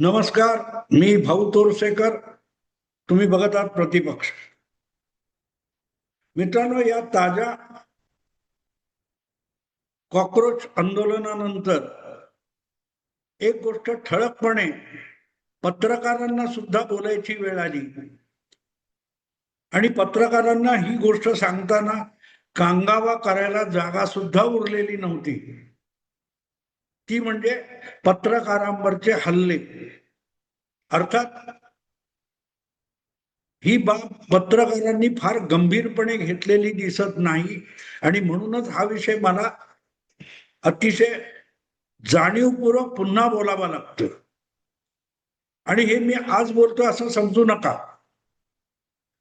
नमस्कार. मी भाऊ तोरसेकर. तुम्ही बघत आहात प्रतिपक्ष. मित्रांनो, या ताज्या कॉक्रोच आंदोलनानंतर एक गोष्ट ठळकपणे पत्रकारांना सुद्धा बोलायची वेळ आली आणि पत्रकारांना ही गोष्ट सांगताना कांगावा करायला जागा सुद्धा उरलेली नव्हती. ती म्हणजे पत्रकारांवरचे हल्ले. अर्थात ही बाब पत्रकारांनी फार गंभीरपणे घेतलेली दिसत नाही आणि म्हणूनच हा विषय मला अतिशय जाणीवपूर्वक पुन्हा बोलावा लागतं. आणि हे मी आज बोलतो असं समजू नका.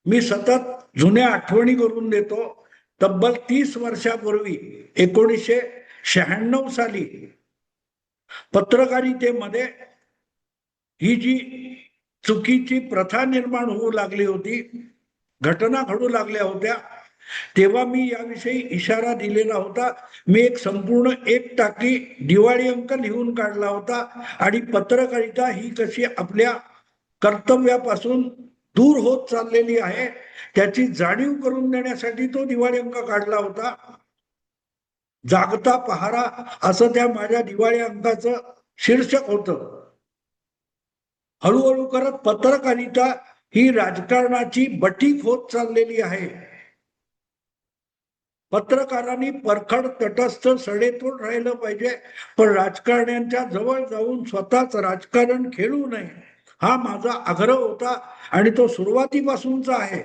मी सतत जुन्या आठवणी करून देतो. तब्बल 30 वर्षापूर्वी 1996 साली पत्रकारितेमध्ये ही जी चुकीची प्रथा निर्माण होऊ लागली होती, घटना घडू लागल्या होत्या, तेव्हा मी याविषयी इशारा दिलेला होता. मी एक संपूर्ण एक टाकी दिवाळी अंक लिहून काढला होता आणि पत्रकारिता ही कशी आपल्या कर्तव्यापासून दूर होत चाललेली आहे त्याची जाणीव करून देण्यासाठी तो दिवाळी अंक काढला होता. जागता पहारा असं त्या माझ्या दिवाळी अंकाचं शीर्षक होतं. हळूहळू करत पत्रकारिता ही राजकारणाची बटीक होत चाललेली आहे. पत्रकारांनी परखड तटस्थ सडेतोड राहिलं पाहिजे, पण राजकारण्यांच्या जवळ जाऊन स्वतःच राजकारण खेळू नये हा माझा आग्रह होता आणि तो सुरुवातीपासूनचा आहे.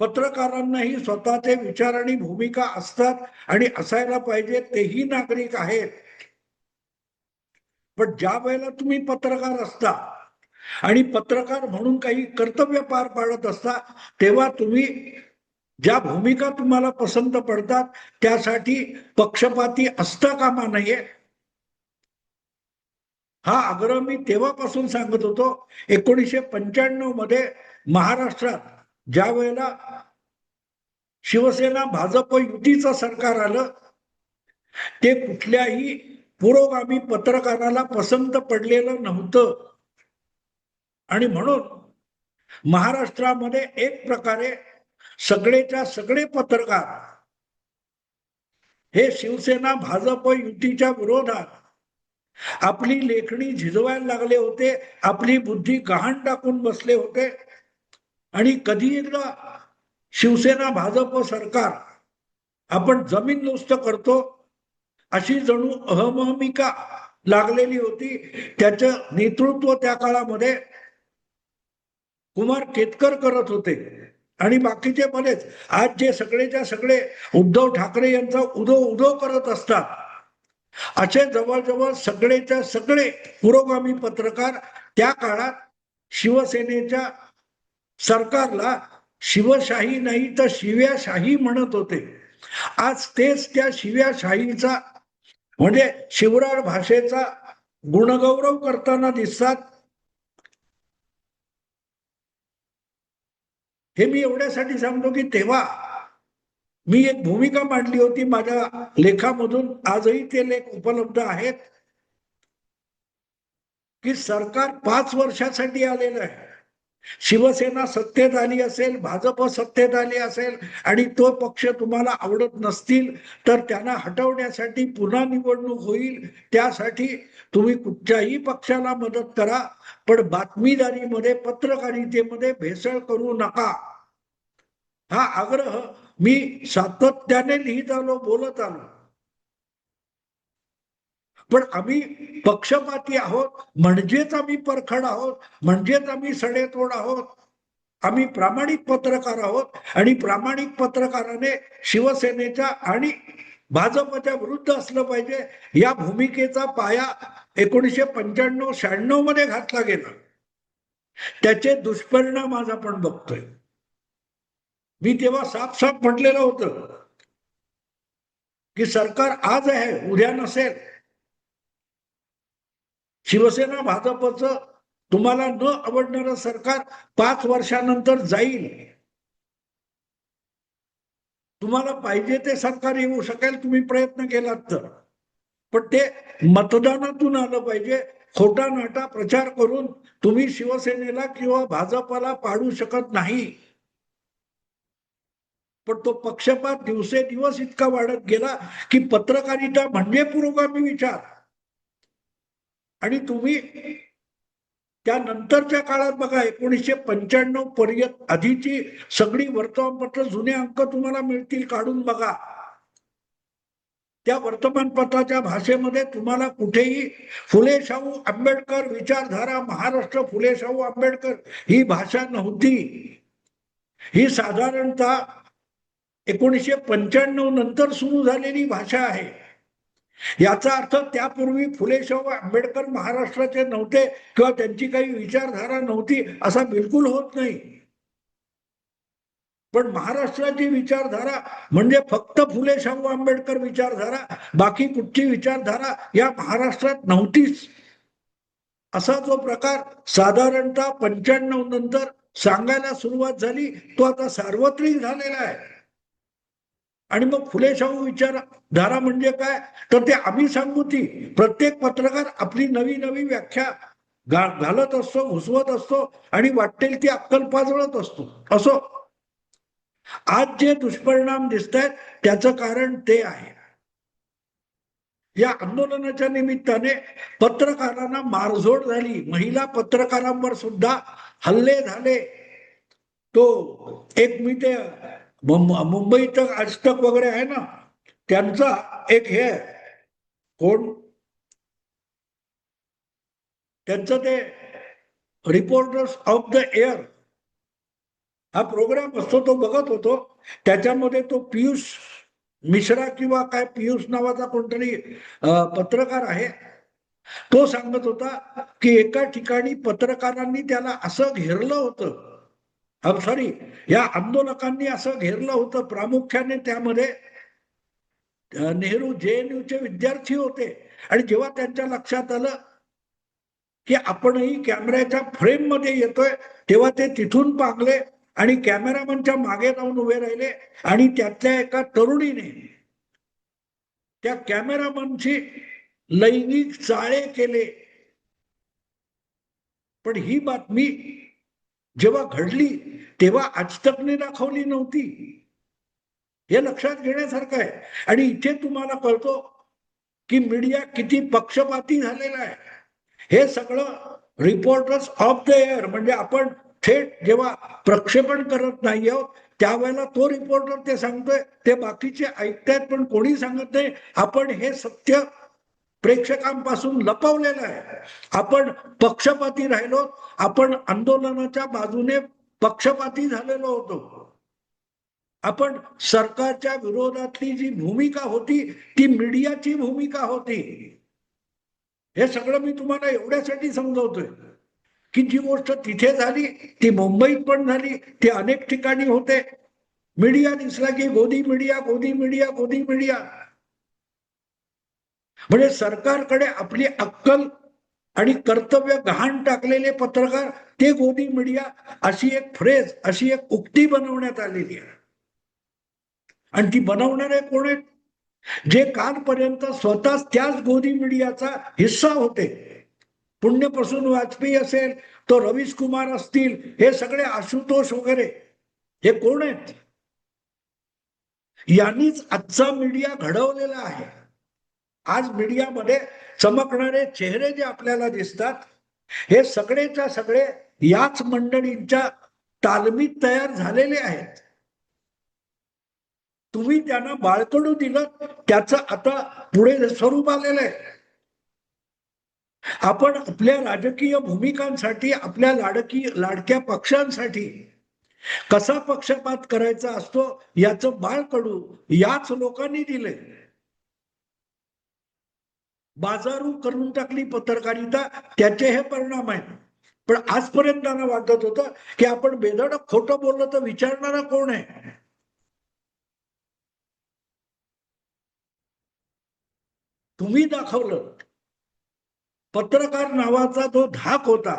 पत्रकारांनाही स्वतःचे विचार आणि भूमिका असतात आणि असायला पाहिजे, तेही नागरिक आहेत. पण ज्या वेळेला तुम्ही पत्रकार असता आणि पत्रकार म्हणून काही कर्तव्य पार पाडत असता तेव्हा तुम्ही ज्या भूमिका तुम्हाला पसंत पडतात त्यासाठी पक्षपाती असता कामा नये हा आग्रह मी तेव्हापासून सांगत होतो. 1995 मध्ये महाराष्ट्रात ज्या वेळेला शिवसेना भाजप युतीचं सरकार आलं ते कुठल्याही पुरोगामी पत्रकाराला पसंत पडलेलं नव्हतं आणि म्हणून महाराष्ट्रामध्ये एक प्रकारे सगळेच्या सगळे पत्रकार हे शिवसेना भाजप युतीच्या विरोधात आपली लेखणी झिजवायला लागले होते, आपली बुद्धी गहाण टाकून बसले होते आणि कधी एकदा शिवसेना भाजप सरकार आपण जमीनदोस्त करतो अशी जणू अहमहिका लागलेली होती. त्याचं नेतृत्व त्या काळामध्ये कुमार केतकर करत होते आणि बाकीचे बरेच आज जे सगळेच्या सगळे उद्धव ठाकरे यांचा उदो उदो करत असतात असे जवळजवळ सगळेच्या सगळे पुरोगामी पत्रकार त्या काळात शिवसेनेच्या सरकारला शिवशाही नाही तर शिव्याशाही म्हणत होते. आज तेच त्या शिव्याशाहीचा म्हणजे शिवराळ भाषेचा गुणगौरव करताना दिसतात. हे मी एवढ्यासाठी सांगतो की तेव्हा मी एक भूमिका मांडली होती माझ्या लेखामधून, आजही ते लेख उपलब्ध आहेत, की सरकार 5 वर्षासाठी आलेलं आहे. शिवसेना सत्तेत आली असेल, भाजप सत्तेत आली असेल आणि तो पक्ष तुम्हाला आवडत नसतील तर त्यांना हटवण्यासाठी पुन्हा निवडणूक होईल. त्यासाठी तुम्ही कुठच्याही पक्षाला मदत करा, पण बातमीदारीमध्ये पत्रकारितेमध्ये भेसळ करू नका हा आग्रह मी सातत्याने लिहित आलो, बोलत आलो. पण आम्ही पक्षपाती आहोत म्हणजेच आम्ही परखड आहोत, म्हणजेच आम्ही सडेतोड आहोत. आम्ही प्रामाणिक पत्रकार आहोत आणि प्रामाणिक पत्रकाराने शिवसेनेच्या आणि भाजपच्या विरुद्ध असलं पाहिजे या भूमिकेचा पाया 1995-96 मध्ये घातला गेला. त्याचे दुष्परिणाम आज आपण बघतोय. मी तेव्हा साफ म्हटलेलं होतं की सरकार आज आहे उद्या नसेल. शिवसेना भाजपचं तुम्हाला न आवडणारं सरकार 5 वर्षानंतर जाईल. तुम्हाला पाहिजे ते सरकार येऊ शकेल तुम्ही प्रयत्न केलात तर, पण ते मतदानातून आलं पाहिजे. खोटा नाटा प्रचार करून तुम्ही शिवसेनेला किंवा भाजपाला पाडू शकत नाही. पण तो पक्षपात दिवसेदिवस इतका वाढत गेला की पत्रकारिता म्हणजे पुरोगामी विचार. आणि तुम्ही त्यानंतरच्या काळात बघा 1995 पर्यंत आधीची सगळी वर्तमानपत्र जुने अंक तुम्हाला मिळतील, काढून बघा. त्या वर्तमानपत्राच्या भाषेमध्ये तुम्हाला कुठेही फुले शाहू आंबेडकर विचारधारा, महाराष्ट्र फुले शाहू आंबेडकर ही भाषा नव्हती. ही साधारणतः 1995 नंतर सुरू झालेली भाषा आहे. याचा अर्थ त्यापूर्वी फुले शाहू आंबेडकर महाराष्ट्राचे नव्हते किंवा त्यांची काही विचारधारा नव्हती असा बिलकुल होत नाही. पण महाराष्ट्राची विचारधारा म्हणजे फक्त फुले शाहू आंबेडकर विचारधारा, बाकी कुठची विचारधारा या महाराष्ट्रात नव्हतीच. असा जो प्रकार साधारणतः 95 नंतर सांगायला सुरुवात झाली तो आता सार्वत्रिक झालेला आहे. आणि मग फुले शाहू विचारधारा म्हणजे काय, तर ते आम्ही सांगू ती. प्रत्येक पत्रकार आपली नवी नवी व्याख्या घालत असतो, घुसवत असतो आणि वाटेल ती अक्कल पाजळत असतो. असो, आज जे दुष्परिणाम दिसत आहेत त्याचं कारण ते आहे. या आंदोलनाच्या निमित्ताने पत्रकारांना मारझोड झाली, महिला पत्रकारांवर सुद्धा हल्ले झाले. तो एक मी ते मुंबईत आजतक वगैरे आहे ना, त्यांचा एक हे कोण त्यांचं ते रिपोर्टर्स ऑफ द एअर हा प्रोग्राम असतो, तो बघत होतो. त्याच्यामध्ये तो पियुष मिश्रा किंवा काय पियुष नावाचा कोणतरी पत्रकार आहे, तो सांगत होता की एका ठिकाणी पत्रकारांनी त्याला असं घेरलं होतं, सॉरी या आंदोलकांनी असं घेरलं होतं, प्रामुख्याने त्यामध्ये नेहरू JNUचे विद्यार्थी होते. आणि जेव्हा त्यांच्या लक्षात आलं की आपणही कॅमेऱ्याच्या फ्रेम मध्ये येतोय तेव्हा ते तिथून पांगले आणि कॅमेरामनच्या मागे जाऊन उभे राहिले आणि त्यातल्या एका तरुणीने त्या कॅमेरामनची लैंगिक चाळे केले. पण ही बातमी जेव्हा घडली तेव्हा आजतकने दाखवली नव्हती. हे लक्षात घेण्यासारखं आहे. आणि इथे तुम्हाला कळतो की मीडिया किती पक्षपाती झालेला आहे. हे सगळं रिपोर्टर्स ऑफ द एअर म्हणजे आपण थेट जेव्हा प्रक्षेपण करत नाही आहोत त्यावेळेला तो रिपोर्टर ते सांगतोय, ते बाकीचे ऐकतायत पण कोणी सांगत नाही. आपण हे सत्य प्रेक्षकांपासून लपवलेलं आहे. आपण पक्षपाती राहिलो, आपण आंदोलनाच्या बाजूने पक्षपाती झालेलो होतो. आपण सरकारच्या विरोधातली जी भूमिका होती ती मीडियाची भूमिका होती. हे सगळं मी तुम्हाला एवढ्यासाठी समजवतोय की जी गोष्ट तिथे झाली ती मुंबईत पण झाली, ती अनेक ठिकाणी होते. मीडिया दिसला की गोदी मीडिया, गोदी मीडिया, गोदी मीडिया. म्हणजे सरकारकडे आपली अक्कल आणि कर्तव्य गहाण टाकलेले पत्रकार ते गोदी मीडिया अशी एक फ्रेज, अशी एक उक्ती बनवण्यात आलेली आहे. आणि ती बनवणारे कोण आहेत, जे कालपर्यंत स्वतःच त्याच गोदी मीडियाचा हिस्सा होते. पुण्यप्रसून वाजपेयी असेल, तो रवीश कुमार असतील, हे सगळे आशुतोष वगैरे, हे कोण आहेत? यांनीच आजचा मीडिया घडवलेला आहे. आज मीडियामध्ये चमकणारे चेहरे जे आपल्याला दिसतात हे सगळेच्या सगळे याच मंडळींच्या तालमीत तयार झालेले आहेत. तुम्ही त्यांना बाळकडू दिलं, त्याचं आता पुढे स्वरूप आलेलं आहे. आपण आपल्या राजकीय भूमिकांसाठी, आपल्या लाडक्या पक्षांसाठी कसा पक्षपात करायचा असतो याचं बाळकडू याच लोकांनी दिले. बाजारू करून टाकली पत्रकारिता, त्याचे हे परिणाम आहेत. पण आजपर्यंत त्यांना वाटत होतं की आपण बेधडक खोटं बोललं तर विचारणारा कोण आहे. तुम्ही दाखवलं. पत्रकार नावाचा जो धाक होता,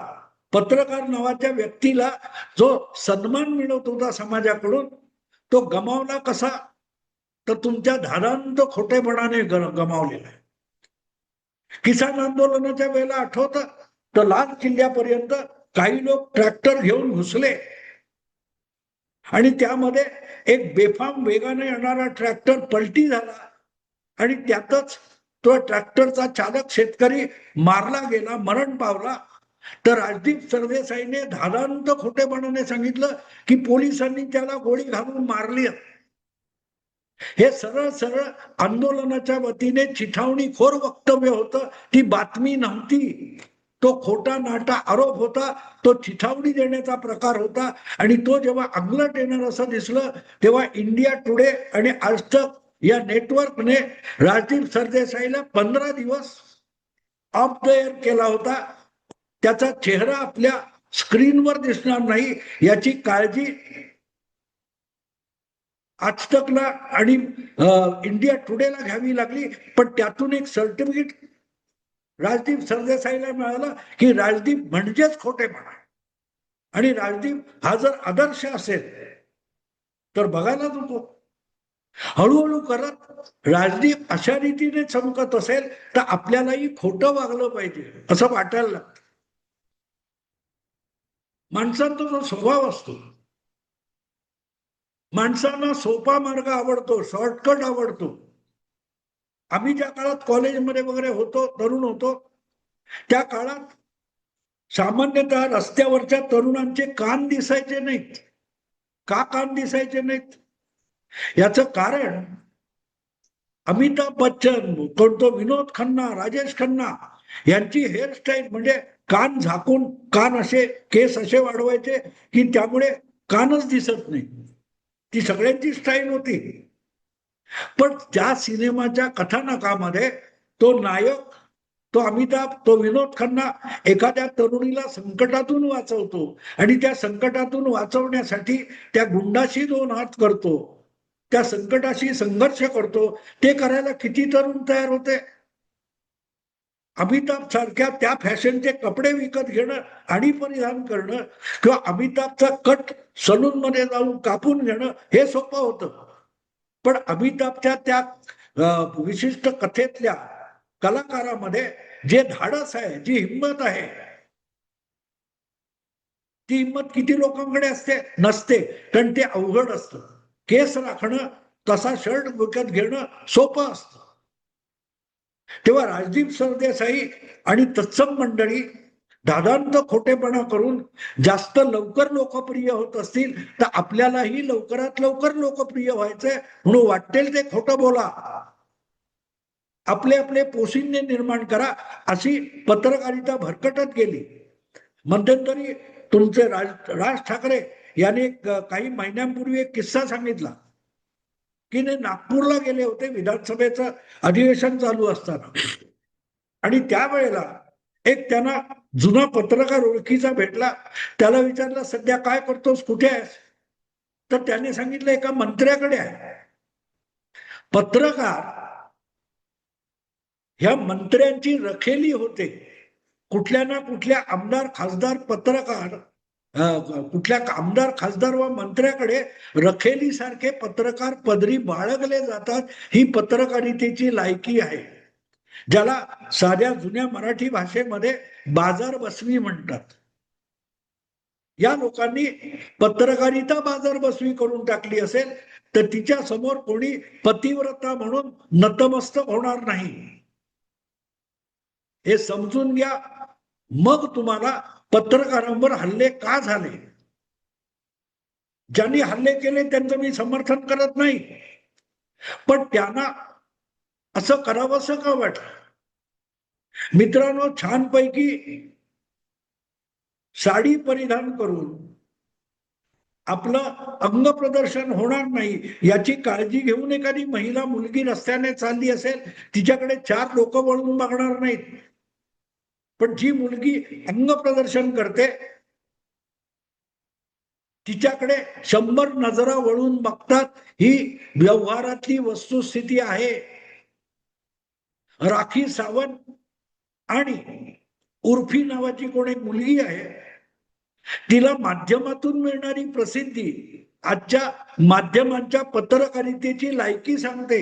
पत्रकार नावाच्या व्यक्तीला जो सन्मान मिळत होता समाजाकडून, तो गमावला कसा, तर तुमच्या धारांत खोटेपणाने गमावलेला आहे. किसान आंदोलनाच्या वेळेला आठवतं तर लाल किल्ल्यापर्यंत काही लोक ट्रॅक्टर घेऊन घुसले आणि त्यामध्ये एक बेफाम वेगाने येणारा ट्रॅक्टर पलटी झाला आणि त्यातच तो ट्रॅक्टरचा चालक शेतकरी मारला गेला, मरण पावला. तर राजदीप सरदेसाईने धादांत खोटेपणाने सांगितलं की पोलिसांनी त्याला गोळी घालून मारली. हे सरळ सरळ आंदोलनाच्या वतीने चिथावणीखोर वक्तव्य होतं, ती बातमी नव्हती. तो खोटा नाटा आरोप होता, तो चिथावणी देण्याचा प्रकार होता. आणि तो जेव्हा अंगलट येणार असं दिसलं तेव्हा इंडिया टुडे आणि आजतक या नेटवर्कने राजदीप सरदेसाईला 15 दिवस ऑफ द एअर केला होता. त्याचा चेहरा आपल्या स्क्रीनवर दिसणार नाही याची काळजी आजतकला आणि इंडिया टुडेला घ्यावी लागली. पण त्यातून एक सर्टिफिकेट राजदीप सरदेसाईला मिळालं की राजदीप म्हणजेच खोटेपणा. आणि राजदीप हा जर आदर्श असेल तर बघायला नको. हळूहळू करत राजदीप अशा रीतीने चमकत असेल तर आपल्यालाही खोटं वागलं पाहिजे असं वाटायला लागतं. माणसांचा जो स्वभाव असतो, माणसांना सोपा मार्ग आवडतो, शॉर्टकट आवडतो. आम्ही ज्या काळात कॉलेजमध्ये वगैरे होतो, तरुण होतो, त्या काळात सामान्यतः रस्त्यावरच्या तरुणांचे कान दिसायचे नाहीत. का कान दिसायचे नाहीत याचं कारण अमिताभ बच्चन, कोणतो विनोद खन्ना, राजेश खन्ना यांची हेअरस्टाईल म्हणजे कान झाकून, कान असे केस असे वाढवायचे की त्यामुळे कानच दिसत नाही. ती सगळ्यांची स्टाईल होती. पण त्या सिनेमाच्या कथानकामध्ये तो नायक, तो अमिताभ, तो विनोद खन्ना एखाद्या तरुणीला संकटातून वाचवतो आणि त्या संकटातून वाचवण्यासाठी त्या गुंडाशी 2 हात करतो, त्या संकटाशी संघर्ष करतो. ते करायला किती तरुण तयार होते. अमिताभ सारख्या त्या फॅशनचे कपडे विकत घेणं आणि परिधान करणं किंवा अमिताभचा कट सलून मध्ये जाऊन कापून घेणं हे सोपं होतं. पण अमिताभच्या त्या विशिष्ट कथेतल्या कलाकारामध्ये जे धाडस आहे, जी हिंमत आहे, ती हिंमत किती लोकांकडे असते? नसते. कारण ते अवघड असतं. केस राखणं, तसा शर्ट विकत घेणं सोपं असतं. तेव्हा राजदीप सरदेसाई आणि तत्सम मंडळी दादांत खोटेपणा करून जास्त लवकर लोकप्रिय होत असतील तर आपल्यालाही लवकरात लवकर लोकप्रिय व्हायचंय म्हणून वाटेल ते खोटं बोला, आपले आपले पोशिंदे निर्माण करा. अशी पत्रकारिता भरकटत गेली. मध्यंतरी तुमचे राज ठाकरे यांनी काही महिन्यांपूर्वी एक किस्सा सांगितला की नागपूरला गेले होते विधानसभेचं अधिवेशन चालू असताना. आणि त्यावेळेला एक त्यांना जुना पत्रकार ओळखीचा भेटला. त्याला विचारलं, सध्या काय करतोस, कुठे आहेस? तर त्याने सांगितलं, एका मंत्र्याकडे आहे. पत्रकार ह्या मंत्र्यांची रखेली होते. कुठल्या ना कुठल्या आमदार खासदार पत्रकार, कुठल्या आमदार खासदार व मंत्र्याकडे रखेली सारखे पत्रकार पदरी बाळगले जातात. ही पत्रकारितेची लायकी आहे, ज्याला साध्या जुन्या मराठी भाषेमध्ये बाजार बसवी म्हणतात. या लोकांनी पत्रकारिता बाजार बसवी करून टाकली असेल तर तिच्या समोर कोणी पतिव्रता म्हणून नतमस्तक होणार नाही, हे समजून घ्या. मग तुम्हाला पत्रकारांवर हल्ले का झाले, ज्यांनी हल्ले केले त्यांचं मी समर्थन करत नाही, पण त्यांना असं करावंसं का वाटलं? मित्रांनो, छानपैकी साडी परिधान करून आपलं अंग प्रदर्शन होणार नाही याची काळजी घेऊन एखादी महिला मुलगी रस्त्याने चालली असेल, तिच्याकडे 4 लोक वळून बघणार नाहीत. पण जी मुलगी अंग प्रदर्शन करते तिच्याकडे 100 नजरा वळून बघतात. ही व्यवहारातली वस्तुस्थिती आहे. राखी सावंत आणि उर्फी नावाची कोण एक मुलगी आहे, तिला माध्यमातून मिळणारी प्रसिद्धी आजच्या माध्यमांच्या पत्रकारितेची लायकी सांगते.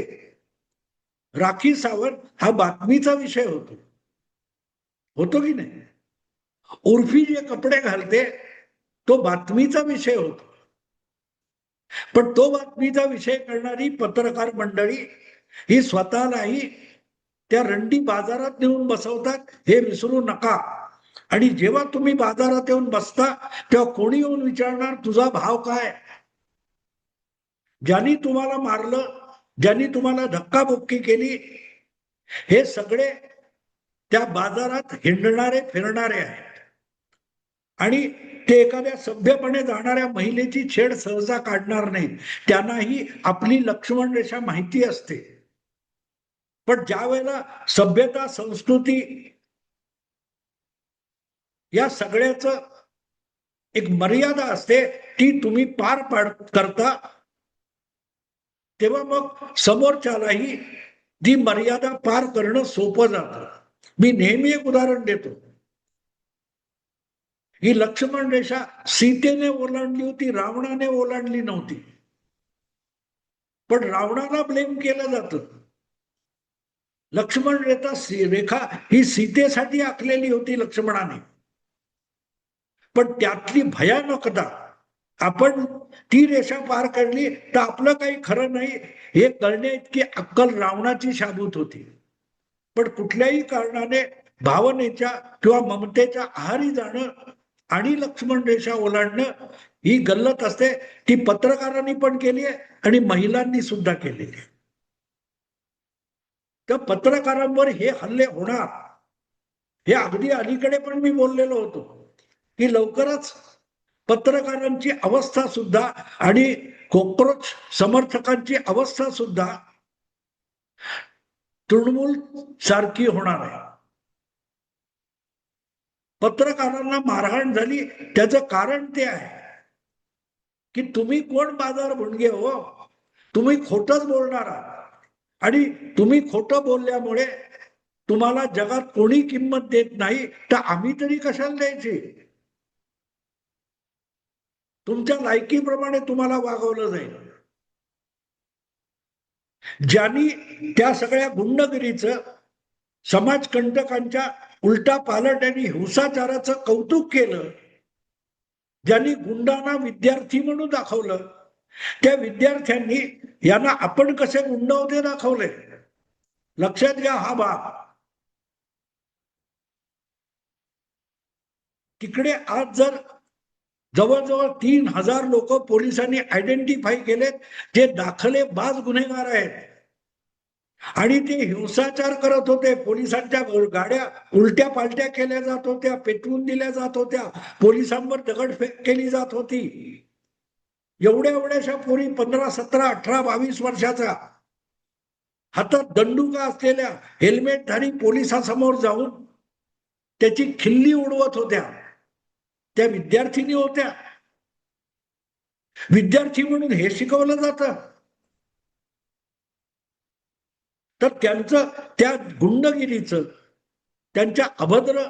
राखी सावंत हा बातमीचा विषय होतो. होतो की नाही? उर्फी जे कपडे घालते तो बातमीचा विषय होतो, पण तो बातमीचा विषय करणारी पत्रकार मंडळी ही स्वतःलाही त्या रंडी बाजारात नेऊन बसवतात, हे विसरू नका. आणि जेव्हा तुम्ही बाजारात येऊन बसता तेव्हा कोणी येऊन विचारणार तुझा भाव काय? ज्यांनी तुम्हाला मारलं, ज्यांनी तुम्हाला धक्काबुक्की केली, हे सगळे त्या बाजारात हिंडणारे फिरणारे आहेत. आणि ते एखाद्या सभ्यपणे जाणाऱ्या महिलेची छेड सहसा काढणार नाहीत. त्यांनाही आपली लक्ष्मण रेषा माहिती असते. पण ज्या वेळेला सभ्यता, संस्कृती या सगळ्याच एक मर्यादा असते, ती तुम्ही पार करता, तेव्हा मग समोरच्यालाही ती मर्यादा पार करणं सोपं जातं. मी नेहमी एक उदाहरण देतो. ही लक्ष्मण रेषा सीतेने ओलांडली होती, रावणाने ओलांडली नव्हती. पण रावणाला ब्लेम केलं जातं. लक्ष्मण रेखा ही सीतेसाठी आखलेली होती लक्ष्मणाने. पण त्यातली भयानकता, आपण ती रेषा पार काढली तर आपलं काही खरं नाही, हे करण्या इतकी अक्कल रावणाची शाबूत होती. पण कुठल्याही कारणाने भावनेच्या किंवा ममतेच्या आहारी जाणं आणि लक्ष्मण रेषा ओलांडणं ही गल्लत असते. ती पत्रकारांनी पण केली आहे आणि महिलांनी सुद्धा केलेली आहे. तर पत्रकारांवर हे हल्ले होणार, हे अगदी अलीकडे पण मी बोललेलो होतो की लवकरच पत्रकारांची अवस्था सुद्धा आणि कॉक्रोच समर्थकांची अवस्था सुद्धा तृणमूल सारखी होणार आहे. पत्रकारांना मारहाण झाली त्याचं कारण ते आहे की तुम्ही कोण बाजार भुणगे हो, तुम्ही खोटच बोलणार आहात आणि तुम्ही खोटं बोलल्यामुळे तुम्हाला जगात कोणी किंमत देत नाही, तर आम्ही तरी कशाला द्यायची? तुमच्या लायकीप्रमाणे तुम्हाला वागवलं जाईल. ज्यांनी त्या सगळ्या गुंडगिरीचं, समाजकंटकांच्या उलटा पालट आणि हिंसाचाराचं कौतुक केलं, ज्यांनी गुंडांना विद्यार्थी म्हणून दाखवलं, त्या विद्यार्थ्यांनी यांना आपण कसे गुंड होते दाखवले. लक्षात घ्या हा भाग. तिकडे आज जर जवळजवळ 3000 लोक पोलिसांनी आयडेंटिफाय केलेत जे दाखले बाज गुन्हेगार आहेत आणि ते हिंसाचार करत होते. पोलिसांच्या गाड्या उलट्या पालट्या केल्या जात होत्या, पेटवून दिल्या जात होत्या, पोलिसांवर दगडफेक केली जात होती. एवढ्या एवढ्याशा पोरी 15, 17, 18, 22 वर्षाचा हातात दंडुका असलेल्या हेल्मेटधारी पोलिसासमोर जाऊन त्याची खिल्ली उडवत होत्या. त्या विद्यार्थिनी होत्या. विद्यार्थी म्हणून हे शिकवलं जातं. तर त्यांचं त्या गुंडगिरीचं, त्यांच्या अभद्र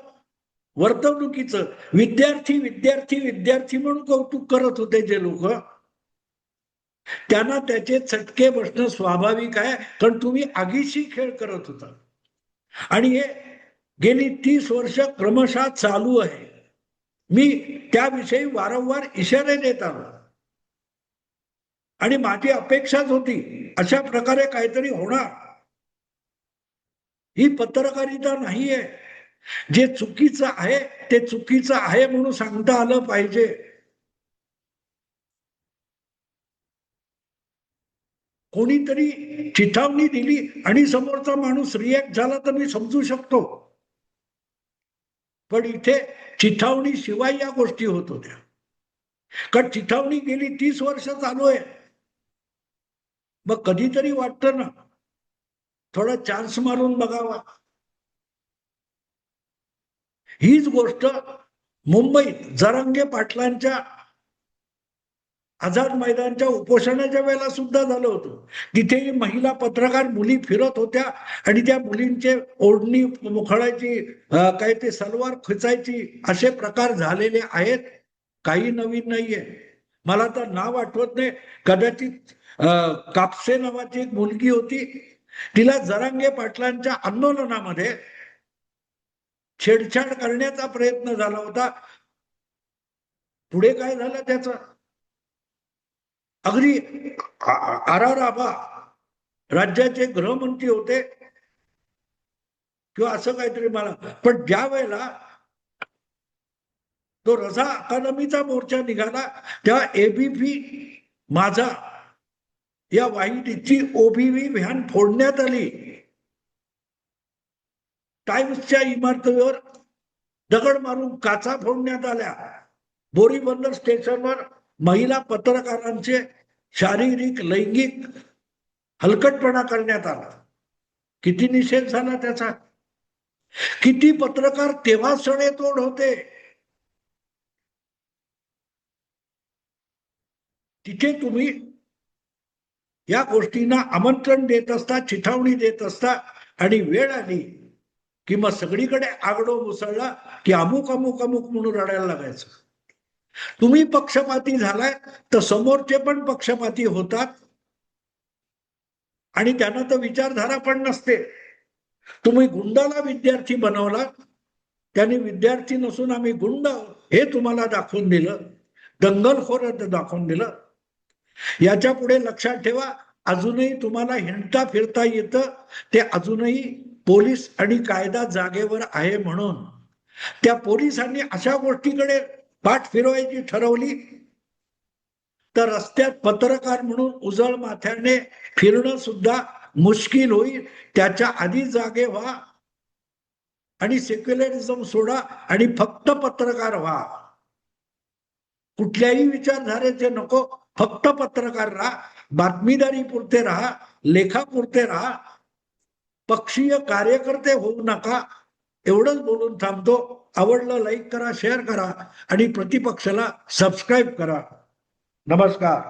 वर्तवणुकीचं विद्यार्थी विद्यार्थी विद्यार्थी म्हणून कौतुक करत होते जे लोक, त्यांना त्याचे चटके बसणं स्वाभाविक आहे. कारण तुम्ही आगीशी खेळ करत होता आणि हे गेली 30 वर्ष क्रमशः चालू आहे. मी त्याविषयी वारंवार इशारे देत आलो आणि माझी अपेक्षाच होती अशा प्रकारे काहीतरी होणार. ही पत्रकारिता नाहीये. जे चुकीचं आहे ते चुकीचं आहे म्हणून सांगता आलं पाहिजे. कोणीतरी चिथावणी दिली आणि समोरचा माणूस रिॲक्ट झाला तर मी समजू शकतो, पण इथे चिथावणी शिवाय या गोष्टी होत होत्या. कारण चिथावणी गेली 30 वर्ष चालू आहे. मग कधीतरी वाटतं ना थोडा चान्स मारून बघावा. हीच गोष्ट मुंबईत जरांगे पाटलांच्या आझाद मैदानच्या उपोषणाच्या वेळेला सुद्धा झालं होतं. तिथेही महिला पत्रकार मुली फिरत होत्या आणि त्या मुलींचे ओढणी मुखडायची, काय ते सलवार खिचायची, असे प्रकार झालेले आहेत. काही नवीन नाहीये. मला तर नाव आठवत नाही, कदाचित कापसे नावाची एक मुलगी होती, तिला जरांगे पाटलांच्या आंदोलनामध्ये, छेडछाड करण्याचा प्रयत्न झाला होता. पुढे काय झालं त्याचं? अगदी आर आर आबा राज्याचे गृहमंत्री होते किंवा असं काहीतरी मला, पण ज्या वेळेला तो रझा अकादमीचा मोर्चा निघाला तेव्हा एबीपी माझा या वाहिनीची ओबीव्ही व्हॅन फोडण्यात आली. टाइम्सच्या इमारतीवर दगड मारून काचा फोडण्यात आल्या. बोरीबंदर स्टेशनवर महिला पत्रकारांचे शारीरिक लैंगिक हलकटपणा करण्यात आला. किती निषेध झाला त्याचा. किती पत्रकार तेव्हा सडेतोड होते. तिथे तुम्ही या गोष्टींना आमंत्रण देत असता, चिथावणी देत असता, आणि वेळ आली की मग सगळीकडे आगडो मुसळला की अमुक अमुक अमुक म्हणून रडायला लागायचं. तुम्ही पक्षपाती झालाय तर समोरचे पण पक्षपाती होतात आणि त्यांना तर विचारधारा पण नसते. तुम्ही गुंडाला विद्यार्थी बनवला, त्यांनी विद्यार्थी नसून आम्ही गुंड हे तुम्हाला दाखवून दिलं, दंगलखोर दाखवून दिलं. याच्या पुढे लक्षात ठेवा, अजूनही तुम्हाला हिंडता फिरता येतं ते अजूनही पोलीस आणि कायदा जागेवर आहे म्हणून. त्या पोलिसांनी अशा गोष्टीकडे पाठ फिरवायची ठरवली तर रस्त्यात पत्रकार म्हणून उजळ माथ्याने फिरणं सुद्धा मुश्किल होईल. त्याच्या आधी जागे व्हा आणि सेक्युलरिझम सोडा आणि फक्त पत्रकार व्हा. कुठल्याही विचारधारेचे नको, फक्त पत्रकार राहा, बातमीदारी पुरते राहा, लेखापुरते राहा, पक्षीय कार्यकर्ते होऊ नका. एवढंच बोलून थांबतो. आवडलं लाईक करा, शेअर करा आणि प्रतिपक्षाला सबस्क्राईब करा. नमस्कार.